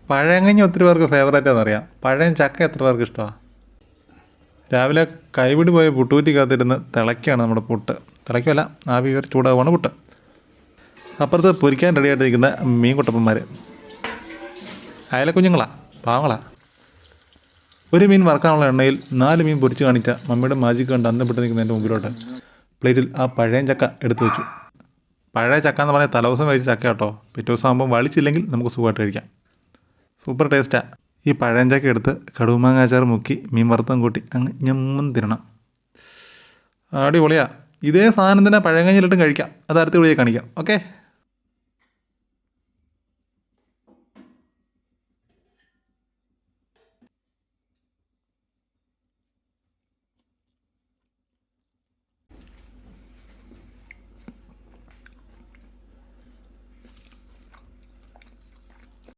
പഴങ്കഞ്ഞി ഒത്തിരി പേർക്ക് ഫേവറേറ്റാണെന്നറിയാം. പഴം ചക്ക എത്ര പേർക്ക് ഇഷ്ടമാണ്? രാവിലെ കൈപിടി പോയ പുട്ടുകുറ്റിക്കകത്തിരുന്ന് തിളയ്ക്കുകയാണ് നമ്മുടെ പുട്ട്. തിളയ്ക്കുമല്ല, ആവി കയറി ചൂടാവുകയാണ് പുട്ട്. അപ്പുറത്ത് പൊരിക്കാൻ റെഡിയായിട്ട് നിൽക്കുന്ന മീൻകുട്ടപ്പന്മാർ. അയലക്കുഞ്ഞുങ്ങളാ, പാവങ്ങളാ. ഒരു മീൻ വറക്കാനുള്ള എണ്ണയിൽ 4 മീൻ പൊരിച്ച് കാണിച്ച മമ്മിയുടെ മാജിക് കണ്ട് അന്നപ്പെട്ട് നിൽക്കുന്നതിൻ്റെ മുമ്പിലോട്ട് പ്ലേറ്റിൽ ആ പഴയ ചക്ക എടുത്തു വെച്ചു. പഴയ ചക്ക എന്ന് പറഞ്ഞാൽ തലേദിവസം കഴിച്ച ചക്ക കേട്ടോ. പിറ്റേ ദിവസം ആകുമ്പോൾ വളിച്ചില്ലെങ്കിൽ നമുക്ക് സുഖമായിട്ട് കഴിക്കാം. സൂപ്പർ ടേസ്റ്റാണ്. ഈ പഴഞ്ചക്ക എടുത്ത് കടുമാങ്ങാച്ചാർ മുക്കി മീൻ വറുത്തം കൂട്ടി അങ്ങ് ഞമ്മൻ തിരണം. അടിപൊളിയാണ്. ഇതേ സാധനം തന്നെ പഴങ്കഞ്ഞിലിട്ടും കഴിക്കാം. അത് അടുത്ത വീഡിയോയിൽ കാണിക്കാം. ഓക്കെ.